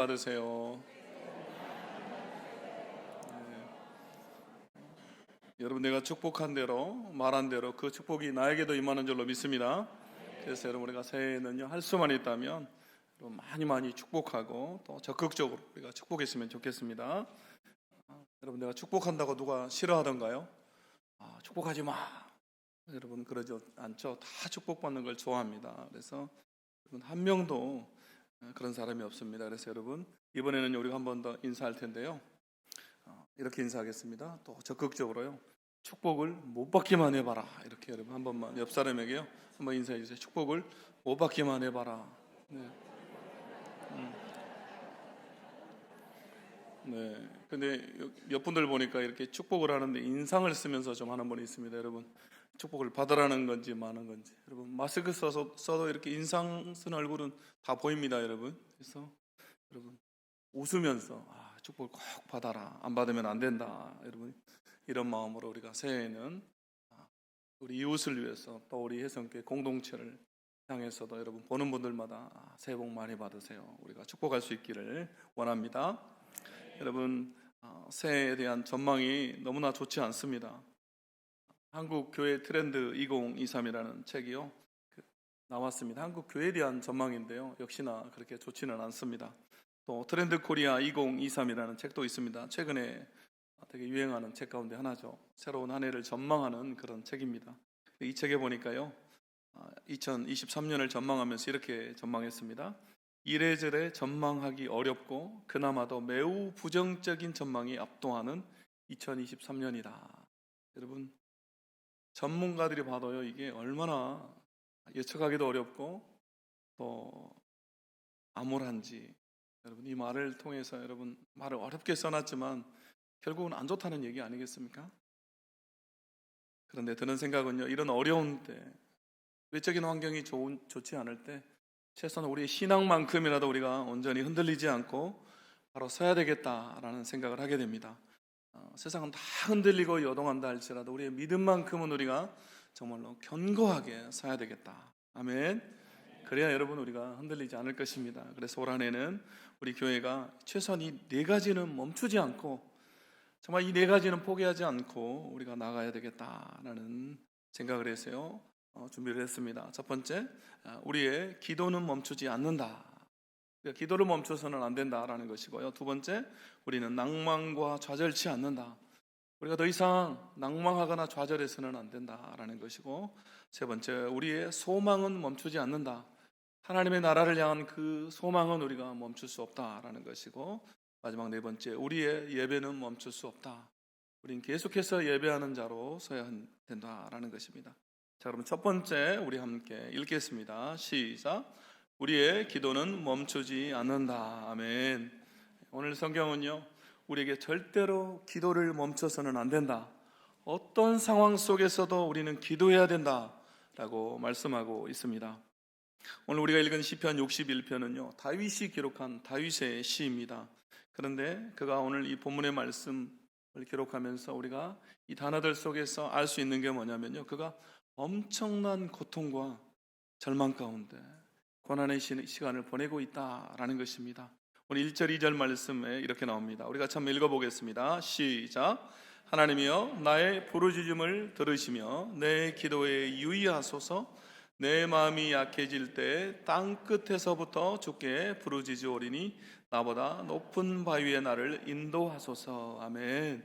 받으세요. 여러분, 내가 축복한 대로 말한 대로 그 축복이 나에게도 임하는 줄로 믿습니다. 그래서 여러분, 우리가 새해에는요, 할 수만 있다면 여러분 많이 많이 축복하고 또 적극적으로 우리가 축복했으면 좋겠습니다. 여러분, 내가 축복한다고 누가 싫어하던가요? 축복하지 마. 여러분, 그러지 않죠. 다 축복받는 걸 좋아합니다. 그래서 여러분, 한 명도 그런 사람이 없습니다. 그래서 여러분, 이번에는 우리가 한 번 더 인사할 텐데요. 이렇게 인사하겠습니다. 또 적극적으로요. 축복을 못 받기만 해봐라. 이렇게 여러분 한 번만 옆 사람에게요. 한번 인사해 주세요. 축복을 못 받기만 해봐라. 네. 네. 근데 몇 분들 보니까 이렇게 축복을 하는데 인상을 쓰면서 좀 하는 분이 있습니다. 여러분, 축복을 받으라는 건지 마는 건지. 여러분, 마스크 써도 이렇게 인상 쓴 얼굴은 다 보입니다. 여러분. 그래서 여러분, 웃으면서 축복을 꼭 받아라. 안 받으면 안 된다. 여러분, 이런 마음으로 우리가 새해에는 우리 이웃을 위해서 또 우리 혜성교회 공동체를 향해서도 여러분 보는 분들마다 새해 복 많이 받으세요. 우리가 축복할 수 있기를 원합니다. 여러분, 새해에 대한 전망이 너무나 좋지 않습니다. 한국 교회 트렌드 2023이라는 책이요 나왔습니다. 한국 교회에 대한 전망인데요, 역시나 그렇게 좋지는 않습니다. 또 트렌드 코리아 2023이라는 책도 있습니다. 최근에 되게 유행하는 책 가운데 하나죠. 새로운 한 해를 전망하는 그런 책입니다. 이 책에 보니까요, 2023년을 전망하면서 이렇게 전망했습니다. 이래저래 전망하기 어렵고 그나마도 매우 부정적인 전망이 압도하는 2023년이다. 여러분, 전문가들이 봐도요, 이게 얼마나 예측하기도 어렵고 또 암울한지. 여러분, 이 말을 통해서 여러분 말을 어렵게 써놨지만 결국은 안 좋다는 얘기 아니겠습니까? 그런데 드는 생각은요, 이런 어려운 때, 외적인 환경이 좋지 않을 때 최소한 우리의 신앙만큼이라도 우리가 온전히 흔들리지 않고 바로 서야 되겠다라는 생각을 하게 됩니다. 세상은 다 흔들리고 요동한다 할지라도 우리의 믿음만큼은 우리가 정말로 견고하게 서야 되겠다. 아멘. 그래야 여러분 우리가 흔들리지 않을 것입니다. 그래서 올 한 해는 우리 교회가 최소한 이 네 가지는 멈추지 않고, 정말 이 네 가지는 포기하지 않고 우리가 나가야 되겠다라는 생각을 해서요, 준비를 했습니다. 첫 번째, 우리의 기도는 멈추지 않는다. 기도를 멈춰서는 안 된다라는 것이고요. 두 번째, 우리는 낭만과 좌절치 않는다. 우리가 더 이상 낭망하거나 좌절해서는 안 된다라는 것이고, 세 번째, 우리의 소망은 멈추지 않는다. 하나님의 나라를 향한 그 소망은 우리가 멈출 수 없다라는 것이고, 마지막 네 번째, 우리의 예배는 멈출 수 없다. 우린 계속해서 예배하는 자로 서야 된다라는 것입니다. 자, 그럼 첫 번째 우리 함께 읽겠습니다. 시작. 우리의 기도는 멈추지 않는다. 아멘. 오늘 성경은요, 우리에게 절대로 기도를 멈춰서는 안 된다. 어떤 상황 속에서도 우리는 기도해야 된다라고 말씀하고 있습니다. 오늘 우리가 읽은 시편 61편은요, 다윗이 기록한 다윗의 시입니다. 그런데 그가 오늘 이 본문의 말씀을 기록하면서 우리가 이 단어들 속에서 알 수 있는 게 뭐냐면요, 그가 엄청난 고통과 절망 가운데 고난의 시간을 보내고 있다라는 것입니다. 오늘 1절 2절 말씀에 이렇게 나옵니다. 우리가 참 읽어보겠습니다. 시작. 하나님이여, 나의 부르짖음을 들으시며 내 기도에 유의하소서. 내 마음이 약해질 때 땅끝에서부터 주께 부르짖으오리니 나보다 높은 바위에 나를 인도하소서. 아멘.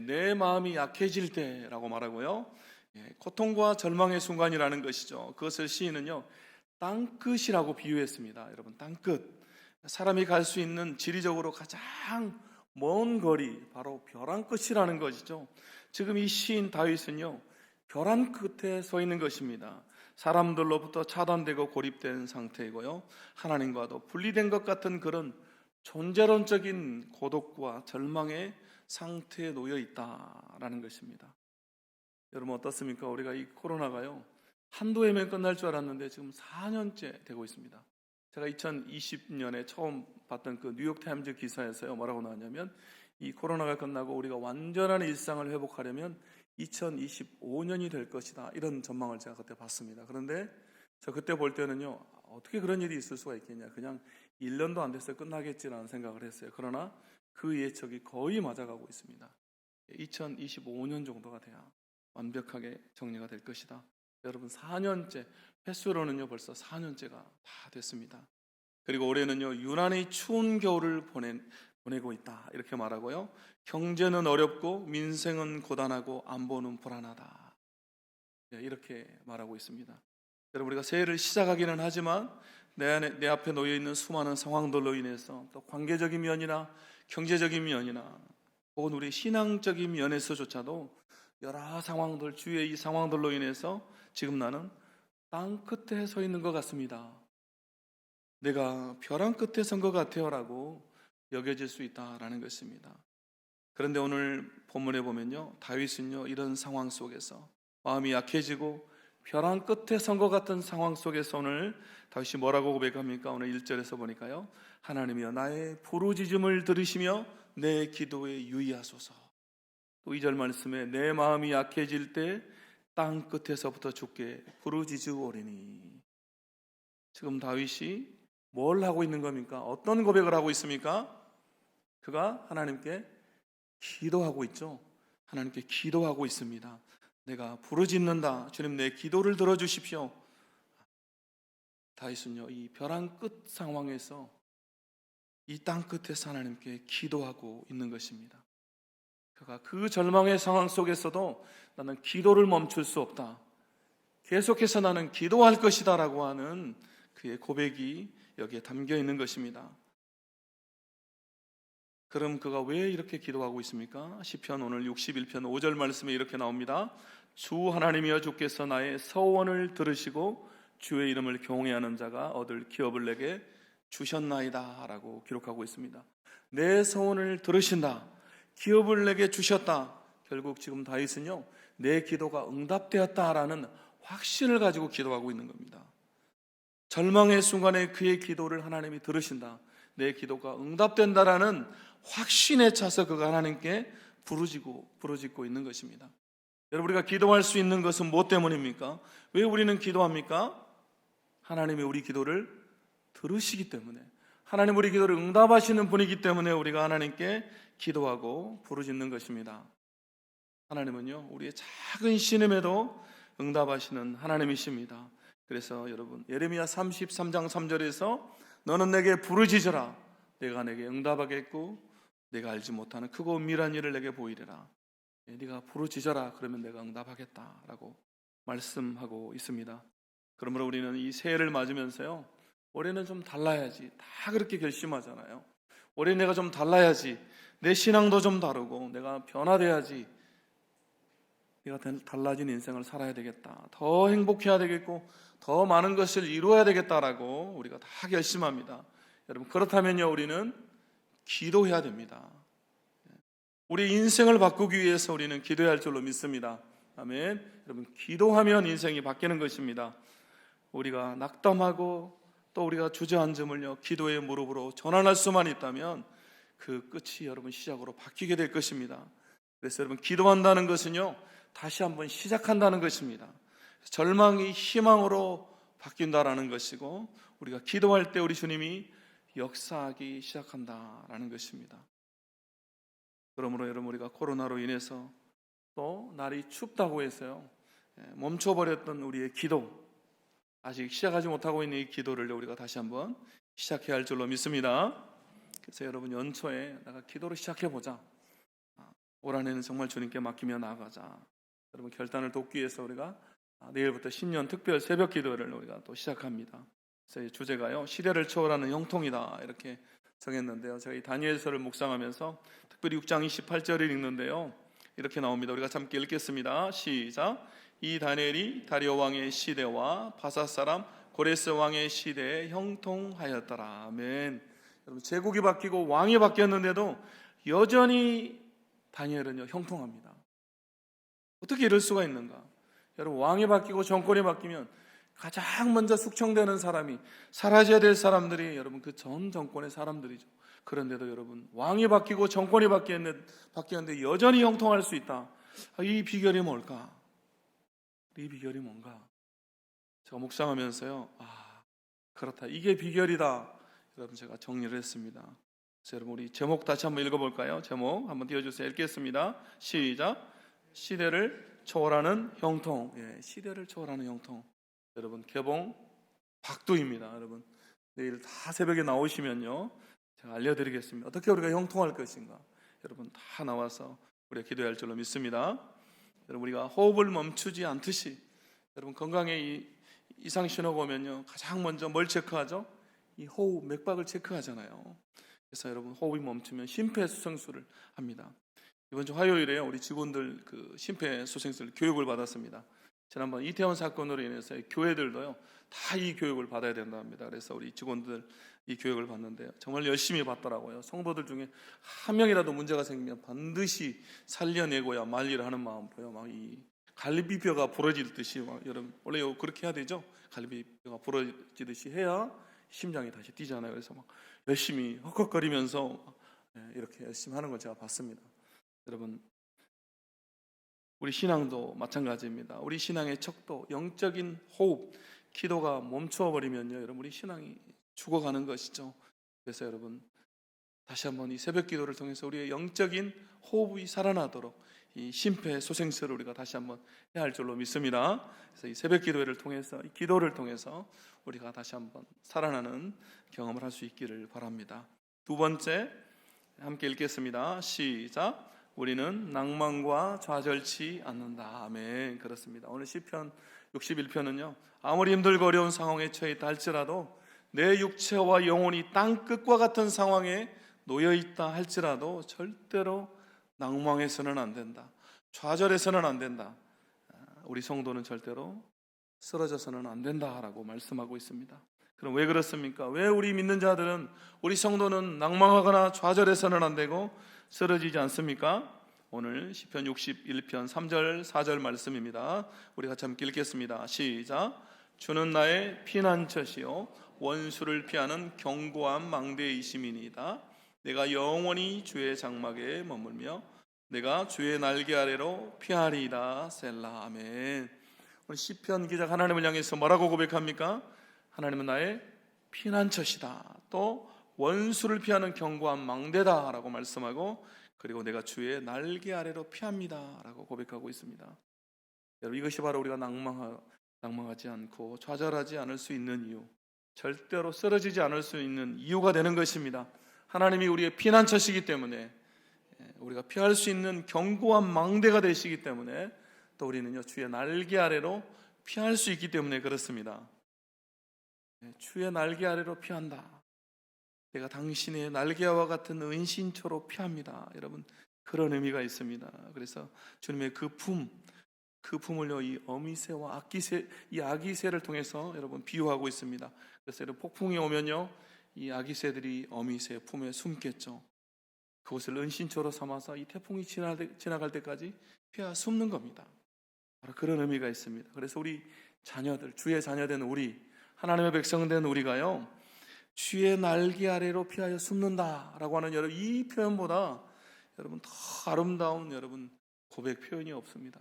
내 마음이 약해질 때라고 말하고요, 고통과 절망의 순간이라는 것이죠. 그것을 시인은요, 땅끝이라고 비유했습니다. 여러분, 땅끝, 사람이 갈 수 있는 지리적으로 가장 먼 거리, 바로 벼랑 끝이라는 것이죠. 지금 이 시인 다윗은요, 벼랑 끝에 서 있는 것입니다. 사람들로부터 차단되고 고립된 상태이고요, 하나님과도 분리된 것 같은 그런 존재론적인 고독과 절망의 상태에 놓여 있다라는 것입니다. 여러분, 어떻습니까? 우리가 이 코로나가요, 한두 해면 끝날 줄 알았는데 지금 4년째 되고 있습니다. 제가 2020년에 처음 봤던 그 뉴욕타임즈 기사에서요, 뭐라고 나왔냐면, 이 코로나가 끝나고 우리가 완전한 일상을 회복하려면 2025년이 될 것이다, 이런 전망을 제가 그때 봤습니다. 그런데 저 그때 볼 때는요, 어떻게 그런 일이 있을 수가 있겠냐, 그냥 1년도 안 돼서 끝나겠지라는 생각을 했어요. 그러나 그 예측이 거의 맞아가고 있습니다. 2025년 정도가 돼야 완벽하게 정리가 될 것이다. 여러분 4년째, 횟수로는요 벌써 4년째가 다 됐습니다. 그리고 올해는요 유난히 추운 겨울을 보내고 있다 이렇게 말하고요, 경제는 어렵고 민생은 고단하고 안보는 불안하다 이렇게 말하고 있습니다. 여러분 우리가 새해를 시작하기는 하지만 내 앞에 놓여 있는 수많은 상황들로 인해서 또 관계적인 면이나 경제적인 면이나 혹은 우리 신앙적인 면에서조차도 여러 상황들, 주위의 이 상황들로 인해서 지금 나는 땅 끝에 서 있는 것 같습니다. 내가 벼랑 끝에 선 것 같아요 라고 여겨질 수 있다라는 것입니다. 그런데 오늘 본문에 보면요, 다윗은요 이런 상황 속에서 마음이 약해지고 벼랑 끝에 선 것 같은 상황 속에서 오늘 다윗이 뭐라고 고백합니까? 오늘 1절에서 보니까요, 하나님이여 나의 부르짖음을 들으시며 내 기도에 유의하소서. 또 2절 말씀에 내 마음이 약해질 때 땅 끝에서부터 주께 부르짖으오리니. 지금 다윗이 뭘 하고 있는 겁니까? 어떤 고백을 하고 있습니까? 그가 하나님께 기도하고 있죠. 하나님께 기도하고 있습니다. 내가 부르짖는다. 주님 내 기도를 들어주십시오. 다윗은요 이 벼랑 끝 상황에서 이 땅 끝에서 하나님께 기도하고 있는 것입니다. 그가 그 절망의 상황 속에서도 나는 기도를 멈출 수 없다, 계속해서 나는 기도할 것이다 라고 하는 그의 고백이 여기에 담겨 있는 것입니다. 그럼 그가 왜 이렇게 기도하고 있습니까? 시편 오늘 61편 5절 말씀에 이렇게 나옵니다. 주 하나님이여 주께서 나의 서원을 들으시고 주의 이름을 경외하는 자가 얻을 기업을 내게 주셨나이다 라고 기록하고 있습니다. 내 서원을 들으신다, 기업을 내게 주셨다. 결국 지금 다윗은요 내 기도가 응답되었다라는 확신을 가지고 기도하고 있는 겁니다. 절망의 순간에 그의 기도를 하나님이 들으신다, 내 기도가 응답된다라는 확신에 차서 그가 하나님께 부르짖고 있는 것입니다. 여러분 우리가 기도할 수 있는 것은 무엇 때문입니까? 왜 우리는 기도합니까? 하나님이 우리 기도를 들으시기 때문에, 하나님 우리 기도를 응답하시는 분이기 때문에 우리가 하나님께 기도하고 부르짖는 것입니다. 하나님은요 우리의 작은 신음에도 응답하시는 하나님이십니다. 그래서 여러분 예레미야 33장 3절에서 너는 내게 부르짖어라, 내가 내게 응답하겠고 내가 알지 못하는 크고 은밀한 일을 내게 보이리라. 네가 부르짖어라, 그러면 내가 응답하겠다라고 말씀하고 있습니다. 그러므로 우리는 이 새해를 맞으면서요, 올해는 좀 달라야지, 다 그렇게 결심하잖아요. 올해 내가 좀 달라야지, 내 신앙도 좀 다르고 내가 변화돼야지, 내가 달라진 인생을 살아야 되겠다, 더 행복해야 되겠고 더 많은 것을 이루어야 되겠다라고 우리가 다 결심합니다. 여러분 그렇다면요 우리는 기도해야 됩니다. 우리 인생을 바꾸기 위해서 우리는 기도해야 할 줄로 믿습니다. 아멘. 여러분 기도하면 인생이 바뀌는 것입니다. 우리가 낙담하고 또 우리가 주저앉음을요 기도의 무릎으로 전환할 수만 있다면 그 끝이 여러분 시작으로 바뀌게 될 것입니다. 그래서 여러분 기도한다는 것은요 다시 한번 시작한다는 것입니다. 절망이 희망으로 바뀐다라는 것이고, 우리가 기도할 때 우리 주님이 역사하기 시작한다라는 것입니다. 그러므로 여러분 우리가 코로나로 인해서 또 날이 춥다고 해서요 멈춰버렸던 우리의 기도, 아직 시작하지 못하고 있는 이 기도를 우리가 다시 한번 시작해야 할 줄로 믿습니다. 그래서 여러분 연초에 내가 기도를 시작해보자, 올 한해는 정말 주님께 맡기며 나아가자, 여러분 결단을 돕기 위해서 우리가 내일부터 신년 특별 새벽 기도를 우리가 또 시작합니다. 그래서 이 주제가요 시대를 초월하는 형통이다 이렇게 정했는데요, 제가 이 다니엘서를 묵상하면서 특별히 6장 28절을 읽는데요 이렇게 나옵니다. 우리가 함께 읽겠습니다. 시작. 이 다니엘이 다리오 왕의 시대와 바사 사람 고레스 왕의 시대에 형통하였더라. 아멘. 여러분 제국이 바뀌고 왕이 바뀌었는데도 여전히 다니엘은요 형통합니다. 어떻게 이럴 수가 있는가? 여러분 왕이 바뀌고 정권이 바뀌면 가장 먼저 숙청되는 사람이, 사라져야 될 사람들이 여러분 그 전 정권의 사람들이죠. 그런데도 여러분 왕이 바뀌고 정권이 바뀌었는데 여전히 형통할 수 있다. 이 비결이 뭘까? 이 비결이 뭔가? 제가 묵상하면서요 그렇다, 이게 비결이다 여러분 제가 정리를 했습니다. 그래서 여러분 우리 제목 다시 한번 읽어볼까요? 제목 한번 띄워주세요. 읽겠습니다. 시작. 시대를 초월하는 형통. 예, 시대를 초월하는 형통. 여러분 개봉 박두입니다. 여러분 내일 다 새벽에 나오시면요 제가 알려드리겠습니다. 어떻게 우리가 형통할 것인가. 여러분 다 나와서 우리가 기도할 줄로 믿습니다. 여러분 우리가 호흡을 멈추지 않듯이 여러분 건강에 이 이상 신호가 오면요 가장 먼저 뭘 체크하죠? 이 호흡 맥박을 체크하잖아요. 그래서 여러분 호흡이 멈추면 심폐소생술을 합니다. 이번 주 화요일에 우리 직원들 그 심폐소생술 교육을 받았습니다. 지난번 이태원 사건으로 인해서 교회들도요 다 이 교육을 받아야 된다 합니다. 그래서 우리 직원들 이 교육을 받는데 정말 열심히 받더라고요. 성도들 중에 한 명이라도 문제가 생기면 반드시 살려내고야 말리를 하는 마음으로요. 막 이 갈비뼈가 부러질 듯이 여러분 원래 그렇게 해야 되죠. 갈비뼈가 부러지듯이 해야 심장이 다시 뛰잖아요. 그래서 막 열심히 헉헉거리면서 이렇게 열심히 하는 걸 제가 봤습니다. 여러분 우리 신앙도 마찬가지입니다. 우리 신앙의 척도, 영적인 호흡, 기도가 멈춰버리면요 여러분 우리 신앙이 죽어가는 것이죠. 그래서 여러분 다시 한번 이 새벽 기도를 통해서 우리의 영적인 호흡이 살아나도록 이 심폐소생술을 우리가 다시 한번 해야 할 줄로 믿습니다. 그래서 이 새벽 기도회를 통해서 이 기도를 통해서 우리가 다시 한번 살아나는 경험을 할 수 있기를 바랍니다. 두 번째 함께 읽겠습니다. 시작. 우리는 낭만과 좌절치 않는다. 아멘. 그렇습니다. 오늘 시편 61편은요 아무리 힘들고 어려운 상황에 처해 있다 할지라도 내 육체와 영혼이 땅끝과 같은 상황에 놓여있다 할지라도 절대로 낭망해서는 안 된다. 좌절해서는 안 된다. 우리 성도는 절대로 쓰러져서는 안 된다라고 말씀하고 있습니다. 그럼 왜 그렇습니까? 왜 우리 믿는 자들은 우리 성도는 낭망하거나 좌절해서는 안 되고 쓰러지지 않습니까? 오늘 시편 61편 3절 4절 말씀입니다. 우리 같이 함께 읽겠습니다. 시작. 주는 나의 피난처시요 원수를 피하는 견고한 망대이심이니이다. 내가 영원히 주의 장막에 머물며 내가 주의 날개 아래로 피하리이다. 셀라. 아멘. 오늘 시편 기자가 하나님을 향해서 뭐라고 고백합니까? 하나님은 나의 피난처시다. 또 원수를 피하는 견고한 망대다 라고 말씀하고 그리고 내가 주의 날개 아래로 피합니다 라고 고백하고 있습니다. 여러분 이것이 바로 우리가 낭망하지 않고 좌절하지 않을 수 있는 이유, 절대로 쓰러지지 않을 수 있는 이유가 되는 것입니다. 하나님이 우리의 피난처시기 때문에 우리가 피할 수 있는 견고한 망대가 되시기 때문에 또 우리는요 주의 날개 아래로 피할 수 있기 때문에 그렇습니다. 주의 날개 아래로 피한다. 내가 당신의 날개와 같은 은신처로 피합니다. 여러분 그런 의미가 있습니다. 그래서 주님의 그 품을요 이 어미새와 이 아기새를 통해서 여러분 비유하고 있습니다. 그래서 여러분 폭풍이 오면요 이 아기새들이 어미새 품에 숨겠죠. 그것을 은신처로 삼아서 이 태풍이 지나갈 때까지 피하 숨는 겁니다. 바로 그런 의미가 있습니다. 그래서 우리 자녀들, 주의 자녀된 우리, 하나님의 백성된 우리가요 주의 날개 아래로 피하여 숨는다라고 하는 여러분 이 표현보다 여러분 더 아름다운 여러분 고백 표현이 없습니다.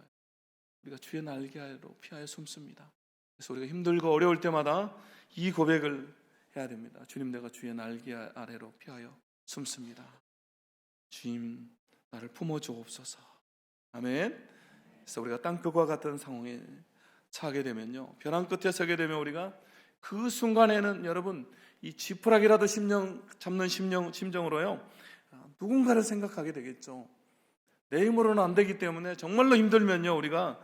우리가 주의 날개 아래로 피하여 숨습니다. 그래서 우리가 힘들고 어려울 때마다 이 고백을 해야 됩니다. 주님 내가 주의 날개 아래로 피하여 숨습니다. 주님 나를 품어주옵소서. 아멘. 그래서 우리가 땅끝과 같은 상황에 처하게 되면요 벼랑 끝에 서게 되면 우리가 그 순간에는 여러분 이 지푸라기라도 잡는 심정으로요 누군가를 생각하게 되겠죠. 내 힘으로는 안 되기 때문에 정말로 힘들면요 우리가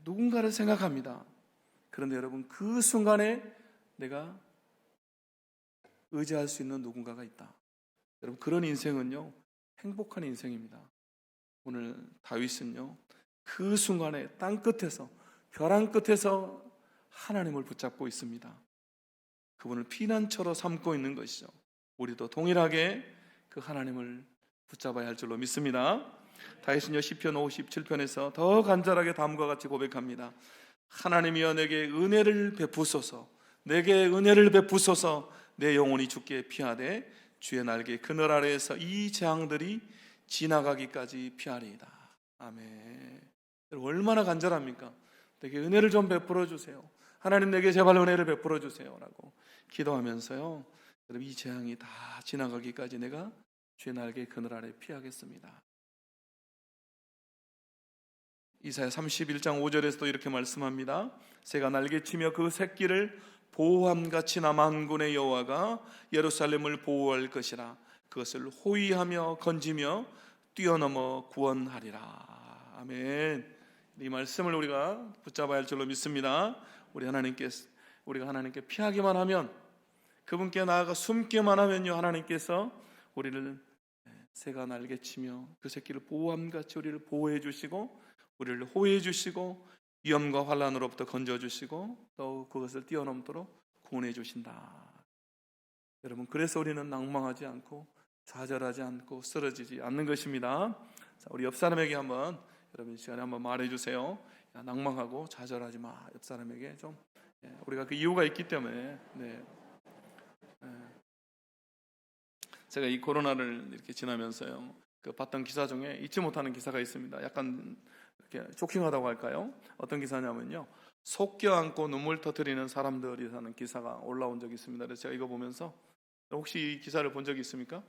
누군가를 생각합니다. 그런데 여러분 그 순간에 내가 의지할 수 있는 누군가가 있다. 여러분 그런 인생은요 행복한 인생입니다. 오늘 다윗은요 그 순간에 땅끝에서 벼랑 끝에서 하나님을 붙잡고 있습니다. 그분을 피난처로 삼고 있는 것이죠. 우리도 동일하게 그 하나님을 붙잡아야 할 줄로 믿습니다. 다윗은요 시편 57편에서 더 간절하게 다음과 같이 고백합니다. 하나님이여 내게 은혜를 베푸소서. 내게 은혜를 베푸소서. 내 영혼이 주께 피하되 주의 날개 그늘 아래에서 이 재앙들이 지나가기까지 피하리이다. 아멘. 얼마나 간절합니까? 내게 은혜를 좀 베풀어 주세요. 하나님 내게 제발 은혜를 베풀어 주세요 라고 기도하면서요 여러분, 이 재앙이 다 지나가기까지 내가 주의 날개 그늘 아래 피하겠습니다. 이사야 31장 5절에서도 이렇게 말씀합니다. 새가 날개치며 그 새끼를 보호함같이 남한군의 여호와가 예루살렘을 보호할 것이라. 그것을 호위하며 건지며 뛰어넘어 구원하리라. 아멘. 이 말씀을 우리가 붙잡아야 할 줄로 믿습니다. 우리가 하나님께 피하기만 하면, 그분께 나아가 숨기만 하면요, 하나님께서 우리를 새가 날개치며 그 새끼를 보호함같이 우리를 보호해 주시고, 우리를 호위해 주시고, 위험과 환난으로부터 건져 주시고, 또 그것을 뛰어넘도록 구원해 주신다. 여러분, 그래서 우리는 낭망하지 않고 좌절하지 않고 쓰러지지 않는 것입니다. 자, 우리 옆 사람에게 한번, 여러분, 이 시간에 한번 말해 주세요. 야, 낭망하고 좌절하지 마. 옆 사람에게 좀, 우리가 그 이유가 있기 때문에. 제가 이 코로나를 이렇게 지나면서요, 그 봤던 기사 중에 잊지 못하는 기사가 있습니다. 약간 이렇게 쇼킹하다고 할까요? 어떤 기사냐면요, 속 껴안고 눈물 터뜨리는 사람들이 사는 기사가 올라온 적이 있습니다. 그래서 제가 이거 보면서, 혹시 이 기사를 본 적이 있습니까?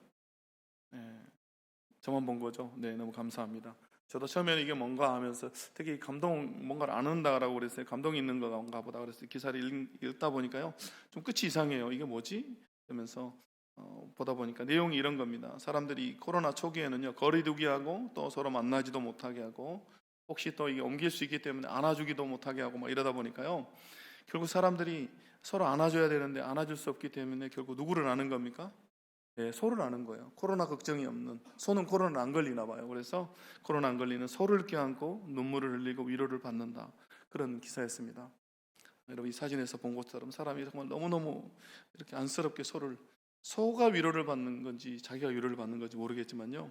저만 본 거죠? 네, 너무 감사합니다. 저도 처음에는 이게 뭔가 하면서 되게 뭔가를 안 한다라고 그랬어요. 감동이 있는 건가 보다 그랬어요. 기사를 읽다 보니까요, 좀 끝이 이상해요. 이게 뭐지? 그러면서 보다 보니까 내용이 이런 겁니다. 사람들이 코로나 초기에는요, 거리두기 하고 또 서로 만나지도 못하게 하고, 혹시 또 이게 옮길 수 있기 때문에 안아주기도 못하게 하고 막 이러다 보니까요, 결국 사람들이 서로 안아줘야 되는데 안아줄 수 없기 때문에 결국 누구를 아는 겁니까? 소를 아는 거예요. 코로나 걱정이 없는, 소는 코로나 안 걸리나 봐요. 그래서 코로나 안 걸리는 소를 껴안고 눈물을 흘리고 위로를 받는다, 그런 기사였습니다. 여러분, 이 사진에서 본 것처럼 사람이 정말 너무너무 이렇게 안쓰럽게 소가 위로를 받는 건지 자기가 위로를 받는 건지 모르겠지만요,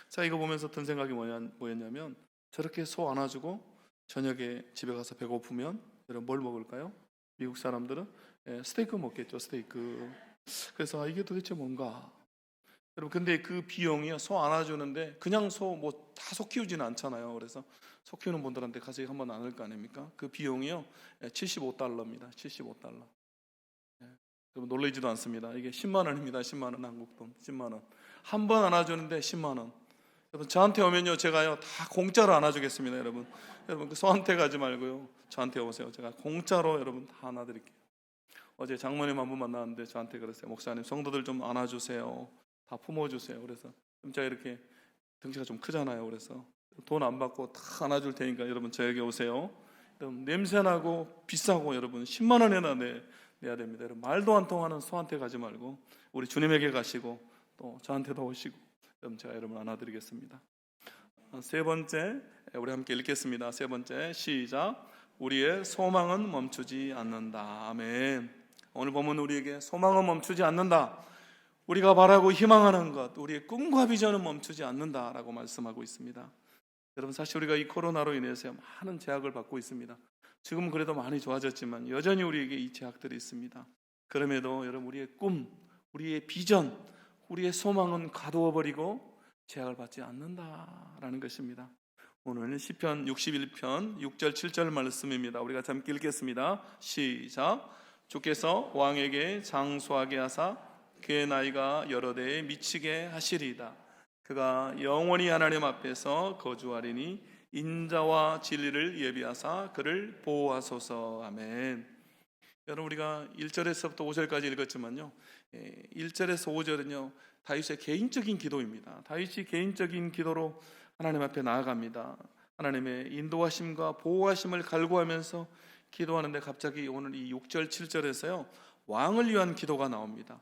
자, 이거 보면서 든 생각이 뭐였냐면, 저렇게 소 안아주고 저녁에 집에 가서 배고프면 여러분 뭘 먹을까요? 미국 사람들은 스테이크 먹겠죠. 스테이크. 그래서 이게 도대체 뭔가, 여러분, 근데 그 비용이요, 소 안아주는데, 그냥 소 키우지는 않잖아요. 그래서 소 키우는 분들한테 가서 한번 나눌 거 아닙니까? 그 비용이요, $75입니다. $75. 여러분, 놀라지도 않습니다. 이게 10만 원입니다. 10만 원, 한국 돈 10만 원. 한 번 안아주는데 10만 원. 여러분, 저한테 오면요, 제가요 다 공짜로 안아주겠습니다. 여러분, 그 소한테 가지 말고요, 저한테 오세요. 제가 공짜로 여러분 다 안아드릴게요. 어제 장모님 한 분 만났는데 저한테 그랬어요. 목사님, 성도들 좀 안아주세요. 다 품어주세요. 그래서 제가 이렇게 덩치가 좀 크잖아요. 그래서 돈 안 받고 다 안아줄 테니까 여러분 저에게 오세요. 여러분, 냄새나고 비싸고 여러분 10만 원이나 내야 됩니다. 여러분, 말도 안 통하는 소한테 가지 말고 우리 주님에게 가시고 또 저한테도 오시고, 여러분, 제가 여러분 안아드리겠습니다. 세 번째, 우리 함께 읽겠습니다. 세 번째, 시작. 우리의 소망은 멈추지 않는다. 아멘. 오늘 보면 우리에게 소망은 멈추지 않는다. 우리가 바라고 희망하는 것, 우리의 꿈과 비전은 멈추지 않는다라고 말씀하고 있습니다. 여러분, 사실 우리가 이 코로나로 인해서 많은 제약을 받고 있습니다. 지금은 그래도 많이 좋아졌지만 여전히 우리에게 이 제약들이 있습니다. 그럼에도 여러분, 우리의 꿈, 우리의 비전, 우리의 소망은 가두어버리고 제약을 받지 않는다라는 것입니다. 오늘 시편 61편 6절 7절 말씀입니다. 우리가 함께 읽겠습니다. 시작. 주께서 왕에게 장수하게 하사 그의 나이가 여러 대에 미치게 하시리이다. 그가 영원히 하나님 앞에서 거주하리니 인자와 진리를 예비하사 그를 보호하소서. 아멘. 여러분, 우리가 1절에서부터 5절까지 읽었지만요, 1절에서 5절은요 다윗의 개인적인 기도입니다. 다윗이 개인적인 기도로 하나님 앞에 나아갑니다. 하나님의 인도하심과 보호하심을 갈구하면서 기도하는데, 갑자기 오늘 이 6절 7절에서요 왕을 위한 기도가 나옵니다.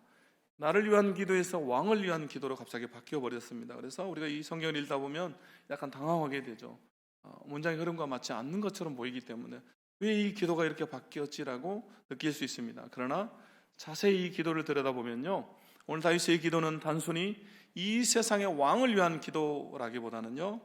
나를 위한 기도에서 왕을 위한 기도로 갑자기 바뀌어 버렸습니다. 그래서 우리가 이 성경을 읽다 보면 약간 당황하게 되죠. 문장의 흐름과 맞지 않는 것처럼 보이기 때문에 왜 이 기도가 이렇게 바뀌었지라고 느낄 수 있습니다. 그러나 자세히 이 기도를 들여다보면요, 오늘 다윗의 기도는 단순히 이 세상의 왕을 위한 기도라기보다는요,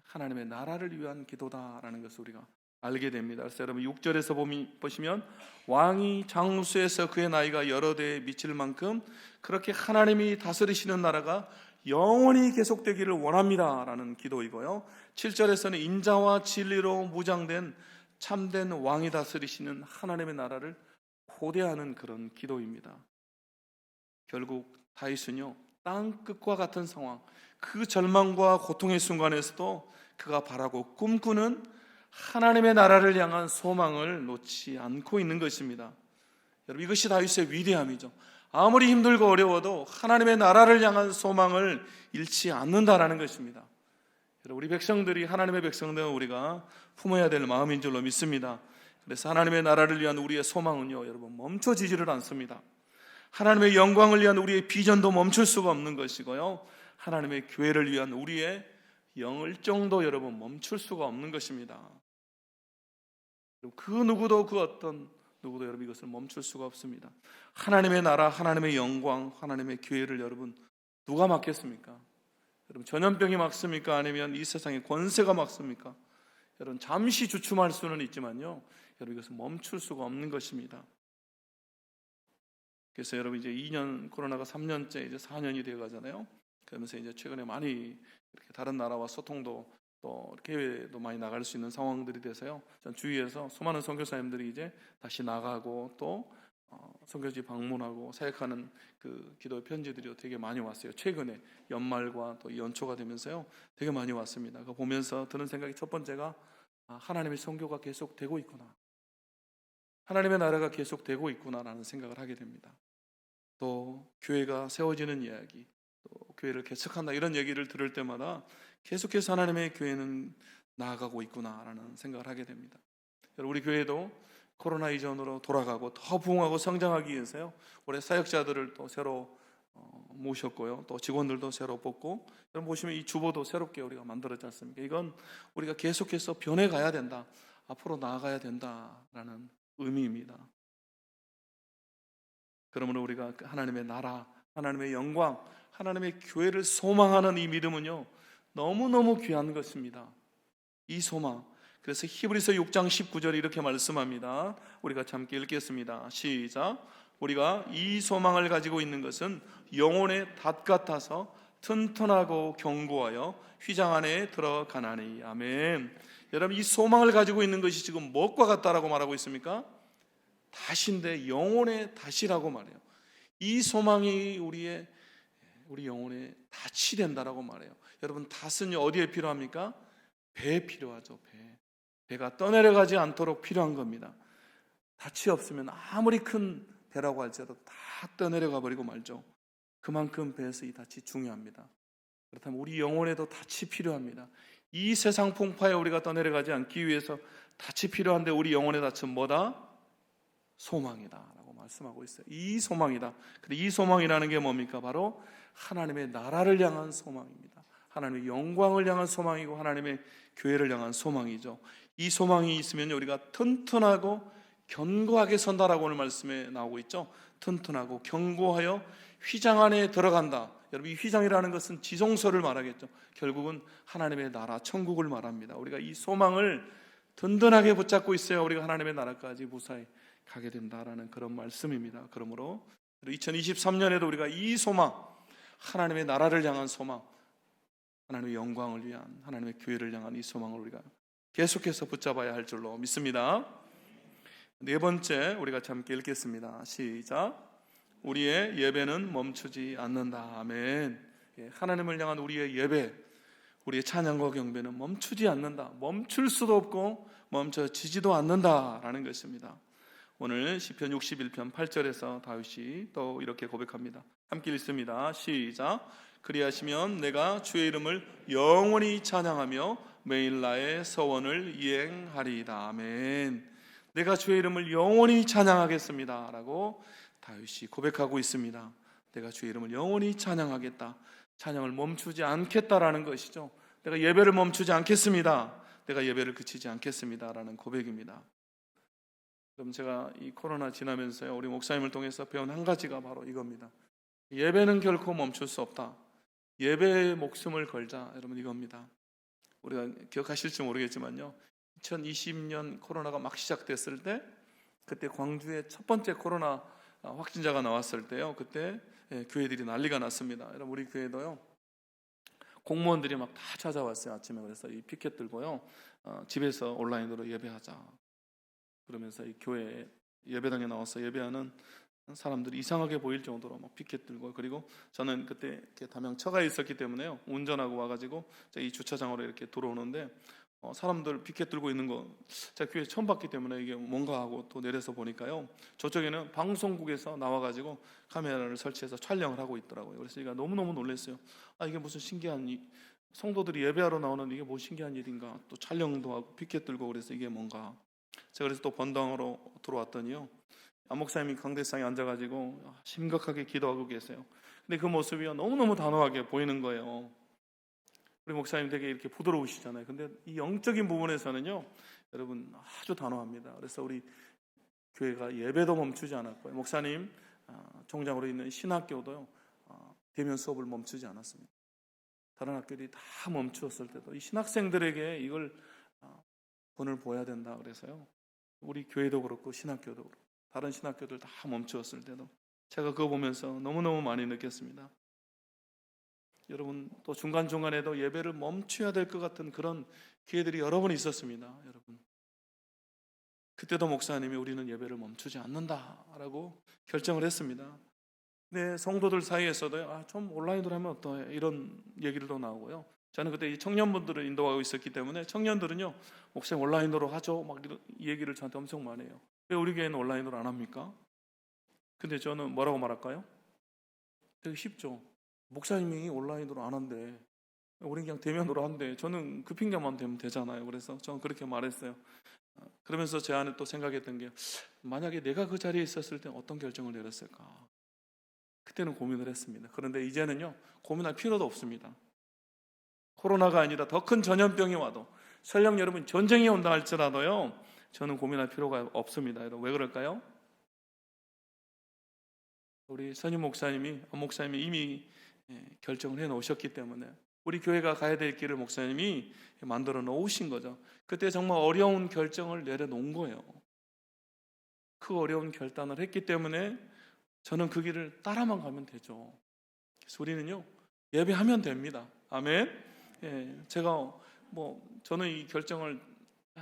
하나님의 나라를 위한 기도다라는 것을 우리가 알게 됩니다. 그래서 여러분 6절에서 보시면 왕이 장수해서 그의 나이가 여러 대에 미칠 만큼 그렇게 하나님이 다스리시는 나라가 영원히 계속되기를 원합니다 라는 기도이고요, 7절에서는 인자와 진리로 무장된 참된 왕이 다스리시는 하나님의 나라를 고대하는 그런 기도입니다. 결국 다윗은요, 땅끝과 같은 상황, 그 절망과 고통의 순간에서도 그가 바라고 꿈꾸는 하나님의 나라를 향한 소망을 놓지 않고 있는 것입니다. 여러분, 이것이 다윗의 위대함이죠. 아무리 힘들고 어려워도 하나님의 나라를 향한 소망을 잃지 않는다라는 것입니다. 여러분, 우리 백성들이, 하나님의 백성들은 우리가 품어야 될 마음인 줄로 믿습니다. 그래서 하나님의 나라를 위한 우리의 소망은요, 여러분, 멈춰지지를 않습니다. 하나님의 영광을 위한 우리의 비전도 멈출 수가 없는 것이고요, 하나님의 교회를 위한 우리의 영을정도 여러분 멈출 수가 없는 것입니다. 그 누구도, 그 어떤 누구도 여러분 이것을 멈출 수가 없습니다. 하나님의 나라, 하나님의 영광, 하나님의 교회를 여러분 누가 막겠습니까? 여러분, 전염병이 막습니까? 아니면 이 세상의 권세가 막습니까? 여러분, 잠시 주춤할 수는 있지만요, 여러분 이것은 멈출 수가 없는 것입니다. 그래서 여러분 이제 2년, 코로나가 3년째 이제 4년이 되어 가잖아요. 그러면서 이제 최근에 많이 이렇게 다른 나라와 소통도 또 해외도 많이 나갈 수 있는 상황들이 돼서요, 전 주위에서 수많은 선교사님들이 이제 다시 나가고 또 선교지 방문하고 사역하는 그 기도 편지들이 되게 많이 왔어요. 최근에 연말과 또 연초가 되면서요, 되게 많이 왔습니다. 그거 보면서 드는 생각이 첫 번째가, 하나님의 선교가 계속 되고 있구나, 하나님의 나라가 계속 되고 있구나라는 생각을 하게 됩니다. 또 교회가 세워지는 이야기, 또 교회를 개척한다, 이런 얘기를 들을 때마다 계속해서 하나님의 교회는 나아가고 있구나라는 생각을 하게 됩니다. 여러분, 우리 교회도 코로나 이전으로 돌아가고 더 부흥하고 성장하기 위해서요, 올해 사역자들을 또 새로 모셨고요, 또 직원들도 새로 뽑고, 여러분 보시면 이 주보도 새롭게 우리가 만들었지 않습니까? 이건 우리가 계속해서 변해가야 된다, 앞으로 나아가야 된다라는 의미입니다. 그러므로 우리가 하나님의 나라, 하나님의 영광, 하나님의 교회를 소망하는 이 믿음은요, 너무너무 귀한 것입니다. 이 소망. 그래서 히브리서 6장 19절이 이렇게 말씀합니다. 우리가 함께 읽겠습니다. 시작. 우리가 이 소망을 가지고 있는 것은 영혼의 닷 같아서 튼튼하고 견고하여 휘장 안에 들어가나니. 아멘. 여러분, 이 소망을 가지고 있는 것이 지금 무엇과 같다라고 말하고 있습니까? 닷인데, 영혼의 닷이라고 말해요. 이 소망이 우리 영혼의 닷이 된다라고 말해요. 여러분, 닷은 어디에 필요합니까? 배에 필요하죠. 배가 떠내려가지 않도록 필요한 겁니다. 닷이 없으면 아무리 큰 배라고 할지라도 다 떠내려가 버리고 말죠. 그만큼 배에서 이 닷이 중요합니다. 그렇다면 우리 영혼에도 닷이 필요합니다. 이 세상 풍파에 우리가 떠내려가지 않기 위해서 닷이 필요한데, 우리 영혼의 닷은 뭐다? 소망이다 라고 말씀하고 있어요. 이 소망이다. 근데 이 소망이라는 게 뭡니까? 바로 하나님의 나라를 향한 소망입니다. 하나님의 영광을 향한 소망이고, 하나님의 교회를 향한 소망이죠. 이 소망이 있으면 우리가 튼튼하고 견고하게 선다라고 오늘 말씀에 나오고 있죠. 튼튼하고 견고하여 휘장 안에 들어간다. 여러분, 이 휘장이라는 것은 지성소를 말하겠죠. 결국은 하나님의 나라, 천국을 말합니다. 우리가 이 소망을 든든하게 붙잡고 있어야 우리가 하나님의 나라까지 무사히 가게 된다라는 그런 말씀입니다. 그러므로 2023년에도 우리가 이 소망, 하나님의 나라를 향한 소망, 하나님의 영광을 위한, 하나님의 교회를 향한 이 소망을 우리가 계속해서 붙잡아야 할 줄로 믿습니다. 네 번째, 우리가 함께 읽겠습니다. 시작. 우리의 예배는 멈추지 않는다. 아멘. 하나님을 향한 우리의 예배, 우리의 찬양과 경배는 멈추지 않는다. 멈출 수도 없고 멈춰지지도 않는다라는 것입니다. 오늘 시편 61편 8절에서 다윗이 또 이렇게 고백합니다. 함께 읽습니다. 시작. 그리하시면 내가 주의 이름을 영원히 찬양하며 매일 나의 서원을 이행하리이다. 아멘. 내가 주의 이름을 영원히 찬양하겠습니다 라고 다윗이 고백하고 있습니다. 내가 주의 이름을 영원히 찬양하겠다, 찬양을 멈추지 않겠다라는 것이죠. 내가 예배를 멈추지 않겠습니다, 내가 예배를 그치지 않겠습니다 라는 고백입니다. 그럼 제가 이 코로나 지나면서요, 우리 목사님을 통해서 배운 한 가지가 바로 이겁니다. 예배는 결코 멈출 수 없다. 예배에 목숨을 걸자. 여러분, 이겁니다. 우리가 기억하실지 모르겠지만요, 2020년 코로나가 막 시작됐을 때, 그때 광주에 첫 번째 코로나 확진자가 나왔을 때요, 그때 교회들이 난리가 났습니다. 여러분, 우리 교회도요, 공무원들이 막 다 찾아왔어요. 아침에. 그래서 이 피켓 들고요, 집에서 온라인으로 예배하자 그러면서 이 교회 예배당에 나와서 예배하는 사람들이 이상하게 보일 정도로 막 피켓 들고, 그리고 저는 그때 이렇게 담양 처가에 있었기 때문에요, 운전하고 와가지고 이 주차장으로 이렇게 들어오는데 사람들 피켓 들고 있는 거 제가 교회 처음 봤기 때문에 이게 뭔가 하고 또 내려서 보니까요, 저쪽에는 방송국에서 나와가지고 카메라를 설치해서 촬영을 하고 있더라고요. 그래서 제가 너무너무 놀랐어요. 이게 무슨 신기한 성도들이 예배하러 나오는 이게 뭐 신기한 일인가, 또 촬영도 하고 피켓 들고, 그래서 이게 뭔가. 제가 그래서 또 본당으로 들어왔더니요, 안 목사님이 강대상에 앉아가지고 심각하게 기도하고 계세요. 근데 그 모습이 너무너무 단호하게 보이는 거예요. 우리 목사님 되게 이렇게 부드러우시잖아요. 근데 이 영적인 부분에서는요, 여러분 아주 단호합니다. 그래서 우리 교회가 예배도 멈추지 않았고요, 목사님 총장으로 있는 신학교도요, 대면 수업을 멈추지 않았습니다. 다른 학교들이 다 멈추었을 때도 이 신학생들에게 이걸 본을 보여야 된다 그래서요, 우리 교회도 그렇고 신학교도 그렇고 다른 신학교들 다 멈추었을 때도 제가 그거 보면서 너무너무 많이 느꼈습니다. 여러분, 또 중간중간에도 예배를 멈춰야 될 것 같은 그런 기회들이 여러 번 있었습니다. 여러분, 그때도 목사님이 우리는 예배를 멈추지 않는다라고 결정을 했습니다. 네, 성도들 사이에서도 좀 온라인으로 하면 어떠해, 이런 얘기들도 나오고요. 저는 그때 이 청년분들을 인도하고 있었기 때문에 청년들은요, 목사님 온라인으로 하죠, 막 이런 얘기를 저한테 엄청 많이 해요. 왜 우리 교회는 온라인으로 안 합니까? 근데 저는 뭐라고 말할까요? 되게 쉽죠. 목사님이 온라인으로 안 한대, 우린 그냥 대면으로 한대, 저는 그 핑계만 대면 되잖아요. 그래서 저는 그렇게 말했어요. 그러면서 제 안에 또 생각했던 게, 만약에 내가 그 자리에 있었을 때 어떤 결정을 내렸을까, 그때는 고민을 했습니다. 그런데 이제는요, 고민할 필요도 없습니다. 코로나가 아니라 더 큰 전염병이 와도, 설령 여러분 전쟁이 온다 할지라도요, 저는 고민할 필요가 없습니다. 여러분, 왜 그럴까요? 우리 선임 목사님이 이미 결정을 해 놓으셨기 때문에 우리 교회가 가야 될 길을 목사님이 만들어 놓으신 거죠. 그때 정말 어려운 결정을 내려놓은 거예요. 그 어려운 결단을 했기 때문에 저는 그 길을 따라만 가면 되죠. 그래서 우리는요, 예배하면 됩니다. 아멘. 저는 이 결정을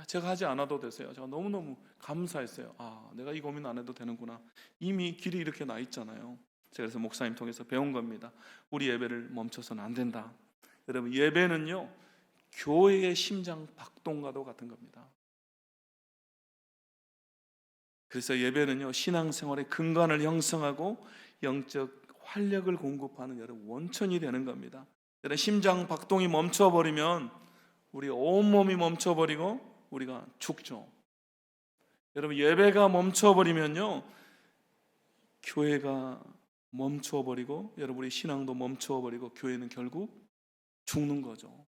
제가 하지 않아도 되세요. 제가 너무너무 감사했어요. 내가 이 고민 안 해도 되는구나. 이미 길이 이렇게 나 있잖아요. 제가 그래서 목사님 통해서 배운 겁니다. 우리 예배를 멈춰서는 안 된다. 여러분, 예배는요, 교회의 심장 박동과도 같은 겁니다. 그래서 예배는요, 신앙생활의 근간을 형성하고 영적 활력을 공급하는 여러분 원천이 되는 겁니다. 여러분, 심장 박동이 멈춰버리면 우리 온몸이 멈춰버리고 우리가 죽죠. 여러분, 예배가 멈춰버리면요, 교회가 멈춰버리고 여러분 우리 신앙도 멈춰버리고 교회는 결국 죽는 거죠.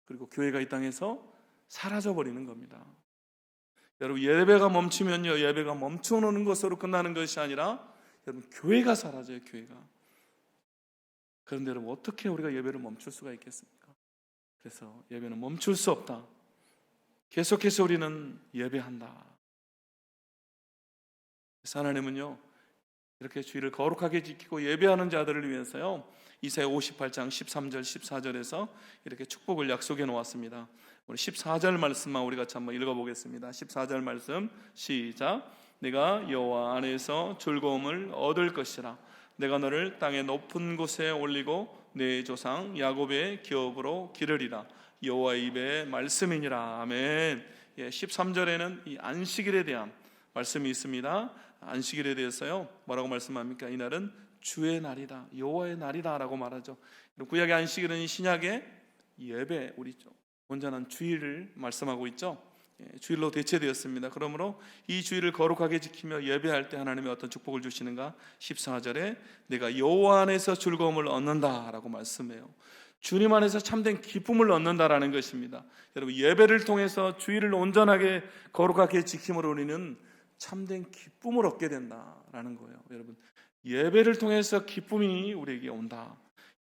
그리고 교회가 이 땅에서 사라져버리는 겁니다. 여러분, 예배가 멈추면요, 예배가 멈춰놓는 것으로 끝나는 것이 아니라 여러분, 교회가 사라져요. 교회가. 그런데 여러분, 어떻게 우리가 예배를 멈출 수가 있겠습니까? 그래서 예배는 멈출 수 없다. 계속해서 우리는 예배한다. 그래서 하나님은요, 이렇게 주일을 거룩하게 지키고 예배하는 자들을 위해서요, 이사야 58장 13절 14절에서 이렇게 축복을 약속해 놓았습니다. 우리 14절 말씀만 우리 같이 한번 읽어보겠습니다. 14절 말씀 시작. 내가 여호와 안에서 즐거움을 얻을 것이라. 내가 너를 땅의 높은 곳에 올리고 내 조상 야곱의 기업으로 기르리라. 여호와의 입의 말씀이니라. 아멘. 13절에는 이 안식일에 대한 말씀이 있습니다. 안식일에 대해서요, 뭐라고 말씀합니까? 이날은 주의 날이다, 여호와의 날이다 라고 말하죠. 구약의 안식일은 이 신약의 예배, 우리 온전한 주일을 말씀하고 있죠. 주일로 대체되었습니다. 그러므로 이 주일을 거룩하게 지키며 예배할 때 하나님이 어떤 축복을 주시는가? 14절에 내가 여호와 안에서 즐거움을 얻는다 라고 말씀해요. 주님 안에서 참된 기쁨을 얻는다라는 것입니다. 여러분, 예배를 통해서 주일을 온전하게 거룩하게 지킴으로 우리는 참된 기쁨을 얻게 된다라는 거예요. 여러분, 예배를 통해서 기쁨이 우리에게 온다.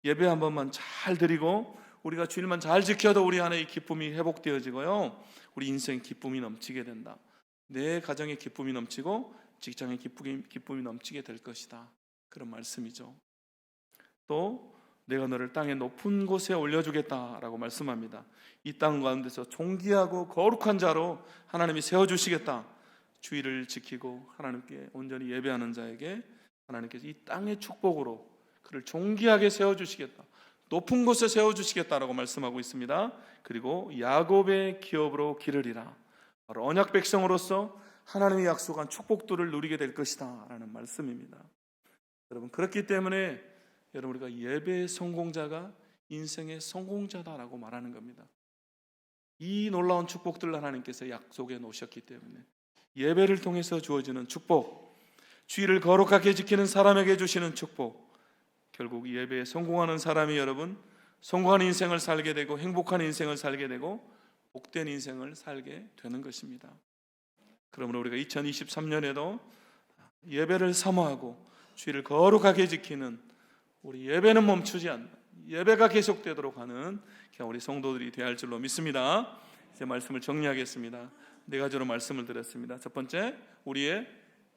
예배 한 번만 잘 드리고 우리가 주일만 잘 지켜도 우리 안에 이 기쁨이 회복되어지고요, 우리 인생 기쁨이 넘치게 된다. 내 가정에 기쁨이 넘치고 직장에 기쁨이 넘치게 될 것이다. 그런 말씀이죠. 또 내가 너를 땅의 높은 곳에 올려주겠다라고 말씀합니다. 이 땅 가운데서 존귀하고 거룩한 자로 하나님이 세워주시겠다. 주일을 지키고 하나님께 온전히 예배하는 자에게 하나님께서 이 땅의 축복으로 그를 존귀하게 세워주시겠다, 높은 곳에 세워주시겠다라고 말씀하고 있습니다. 그리고 야곱의 기업으로 기르리라, 바로 언약 백성으로서 하나님이 약속한 축복들을 누리게 될 것이다 라는 말씀입니다. 여러분, 그렇기 때문에 여러분, 우리가 예배의 성공자가 인생의 성공자다라고 말하는 겁니다. 이 놀라운 축복들을 하나님께서 약속해 놓으셨기 때문에 예배를 통해서 주어지는 축복, 주의를 거룩하게 지키는 사람에게 주시는 축복, 결국 예배에 성공하는 사람이 여러분 성공한 인생을 살게 되고 행복한 인생을 살게 되고 복된 인생을 살게 되는 것입니다. 그러므로 우리가 2023년에도 예배를 사모하고 주의를 거룩하게 지키는 우리 예배는 멈추지 않는, 예배가 계속되도록 하는 우리 성도들이 되어야 할 줄로 믿습니다. 이제 말씀을 정리하겠습니다. 네 가지로 말씀을 드렸습니다. 첫 번째, 우리의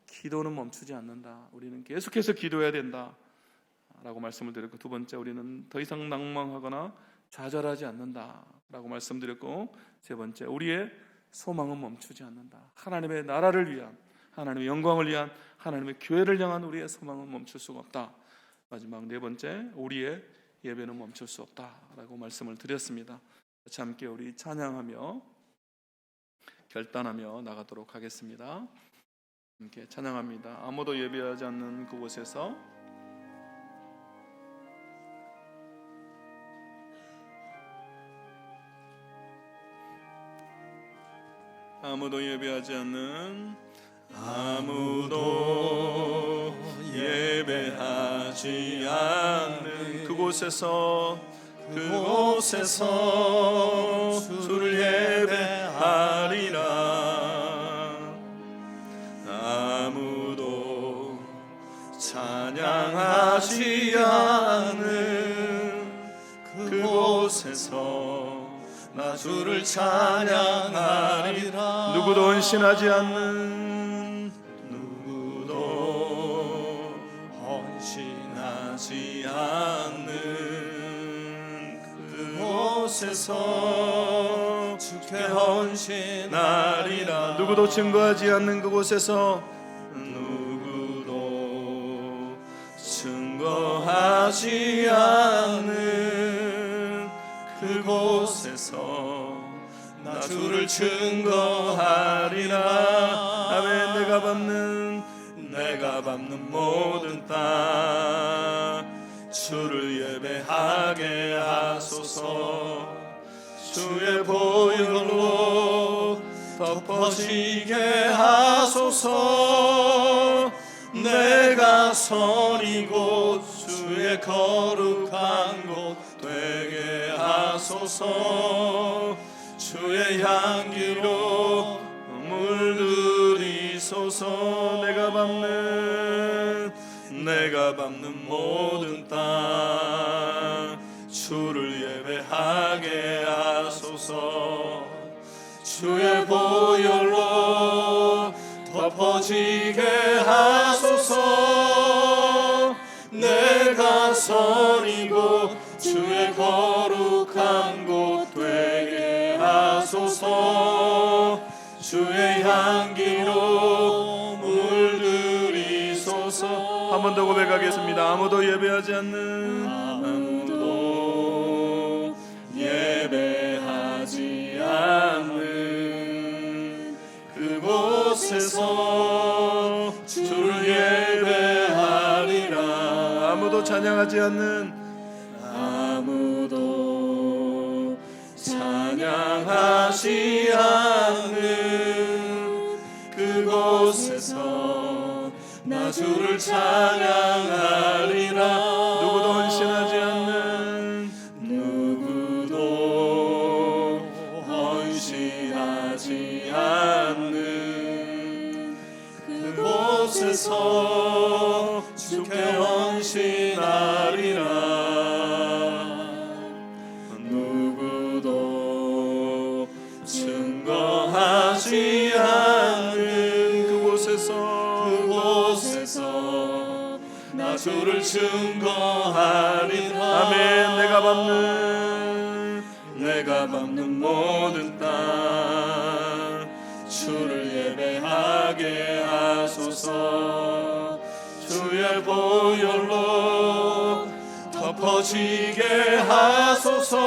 기도는 멈추지 않는다. 우리는 계속해서 기도해야 된다 라고 말씀을 드렸고, 두 번째, 우리는 더 이상 낭망하거나 좌절하지 않는다 라고 말씀드렸고, 세 번째, 우리의 소망은 멈추지 않는다. 하나님의 나라를 위한, 하나님의 영광을 위한, 하나님의 교회를 향한 우리의 소망은 멈출 수가 없다. 마지막 네 번째, 우리의 예배는 멈출 수 없다라고 말씀을 드렸습니다. 같이 함께 우리 찬양하며 결단하며 나가도록 하겠습니다. 함께 찬양합니다. 아무도 예배하지 않는 그곳에서. 아무도 예배하지 않는, 아무도 예배하지 않는 그곳에서 주를 예배하리라. 아무도 찬양하지 않는 그곳에서 나 주를 찬양하리라. 누구도 헌신하지 않는, 누구도 헌신하지 않는 그곳에서 주께 헌신하리라. 누구도 증거하지 않는 그곳에서, 누구도 증거하지 않는 그곳에서 나 주를 증거하리라. 아멘. 내가 밟는 모든 땅 주를 예배하게 하소서. 주의 보혈로 덮어지게 하소서. 내가 선 이곳 주의 거룩한 곳 되게 하소서. 주의 향기로 물들이소서. 내가 밟는 모든 땅 주를 예배하게 하소서. 주의 보혈로 덮어지게 하소서. 내가 선 이곳 주의 거룩한 곳 되게 하소서. 주의 향기로 물들이소서. 한 번 더 고백하겠습니다. 아무도 예배하지 않는, 아무도 예배하지 않는 그곳에서 주를 예배하리라. 아무도 찬양하지 않는, 아무도 찬양하지 않는 그곳에서 나 주를 찬양하리라. 누구도 헌신하지 않는, 누구도 헌신하지 않는 그곳에서 주께 헌신하리라. 누구도 증거하지 않는 그곳에서 나 주를 증거하리라. 아멘. 내가 밟는 모든 땅 주를 예배하게 하소서. 주의 주의 보혈로 덮어지게 하소서.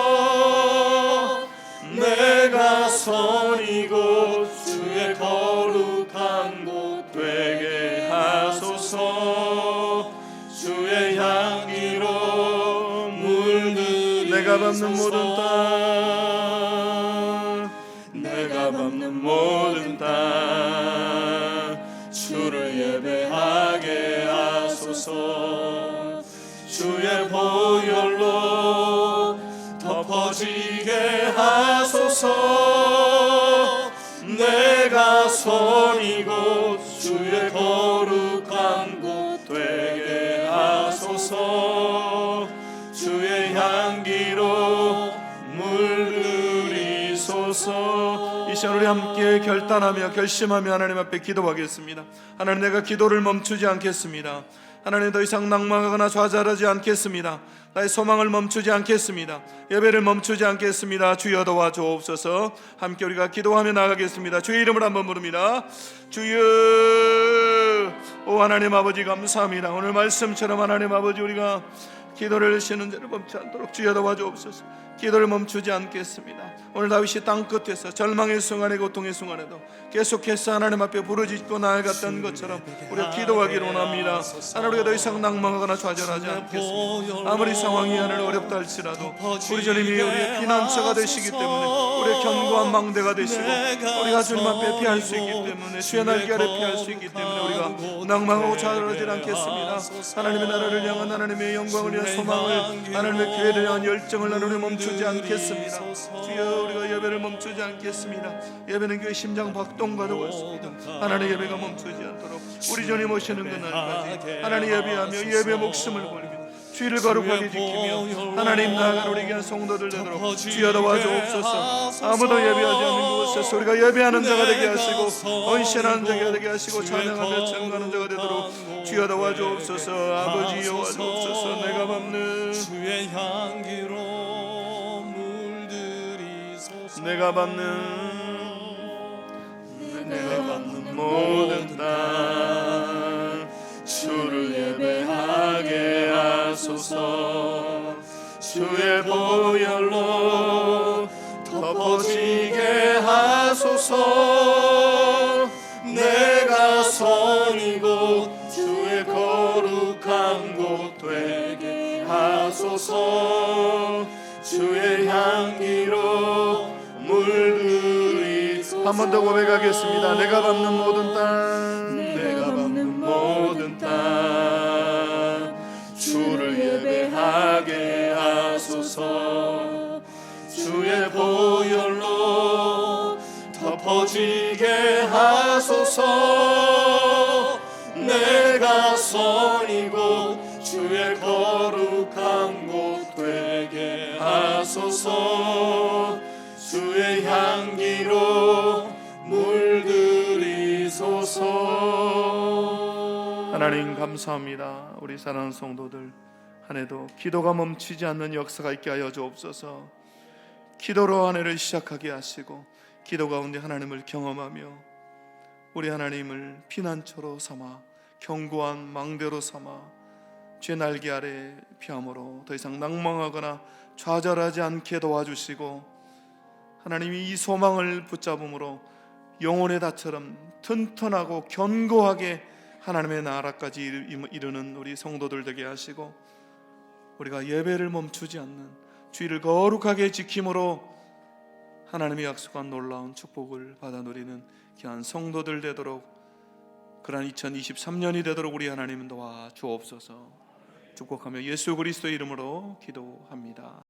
내가 선이고 주의 거룩한 곳 되게 하소서. 주의 향기로 물들이 내가 밟는 모든 땅, 내가 밟는 모든 땅 주를 예배하게 하소서. 주의 보혈로 덮어지게 하소서. 내가 선이고 주의 거룩한 곳 되게 하소서. 주의 향기로 물들이소서. 이 시간 우리 함께 결단하며 결심하며 하나님 앞에 기도하겠습니다. 하나님, 내가 기도를 멈추지 않겠습니다. 하나님, 더 이상 낭망하거나 좌절하지 않겠습니다. 나의 소망을 멈추지 않겠습니다. 예배를 멈추지 않겠습니다. 주여 도와주옵소서. 함께 우리가 기도하며 나가겠습니다. 주의 이름을 한번 부릅니다. 주여. 오 하나님 아버지, 감사합니다. 오늘 말씀처럼 하나님 아버지, 우리가 기도를 쉬는 자를 멈추지 않도록 주여 도와주옵소서. 기도를 멈추지 않겠습니다. 오늘 다윗이 땅끝에서 절망의 순간에, 고통의 순간에도 계속해서 하나님 앞에 부르짖고 나아갔던 것처럼 우리가 기도하기를 원합니다. 하나님, 우리가 더 이상 낭망하거나 좌절하지 않겠습니다. 아무리 상황이 하나님 어렵다 할지라도 우리 주님이 우리의 피난처가 되시기 때문에, 우리의 견고한 망대가 되시고, 우리가 주님 앞에 피할 수 있기 때문에, 주의 날개 아래 피할 수 있기 때문에 우리가 낭망하고 좌절하지 않겠습니다. 하나님의 나라를 향한, 하나님의 영광을 위한 소망을, 하나님의 교회를 향한 열정을 나누며 멈추지 않겠습니다. 주여, 우리가 예배를 멈추지 않겠습니다. 예배는 교회 심장 박동과도 같습니다. 하나님의 예배가 멈추지 않도록 우리 주님 오시는 그날까지 하나님 예배하며 예배 목숨을 걸며 주의를 거룩하게 지키며 하나님 나아가는 우리 귀한 성도들 되도록 주여 도와주옵소서. 아무도 예배하지 않는 곳에서 우리가 예배하는 자가 되게 하시고, 헌신하는 자가 되게 하시고, 찬양하며 증거하는 자가 되도록 주여 도와주옵소서. 아버지 도와주옵소서. 내가 밟는 주의 향기로 물들이소서. 내가 밟는 모든 땅 주를 예배하게 하소서. 주의 보혈로 덮어지게 하소서. 내가 선이고 주의 거룩한 곳 되게 하소서. 주의 향기로 물들이소서. 한 번 더 고백하겠습니다. 내가 밟는 모든 땅, 내가 밟는 모든 땅 주를 예배하게 하소서. 주의 보혈로 덮어지게 하소서. 내가 선이고 주의 거룩한 곳 되게 하소서. 주의 향기로 물들이소서. 하나님 감사합니다. 우리 사랑하는 성도들, 한 해도 기도가 멈추지 않는 역사가 있게 하여 주옵소서. 기도로 한 해를 시작하게 하시고, 기도 가운데 하나님을 경험하며 우리 하나님을 피난처로 삼아, 견고한 망대로 삼아 주의 날개 아래 피함으로 더 이상 낭망하거나 좌절하지 않게 도와주시고, 하나님이 이 소망을 붙잡음으로 영혼의 닷처럼 튼튼하고 견고하게 하나님의 나라까지 이르는 우리 성도들 되게 하시고, 우리가 예배를 멈추지 않는 주의를 거룩하게 지킴으로 하나님이 약속한 놀라운 축복을 받아 누리는 귀한 성도들 되도록, 그러한 2023년이 되도록 우리 하나님 도와 주옵소서. 축복하며 예수 그리스도의 이름으로 기도합니다.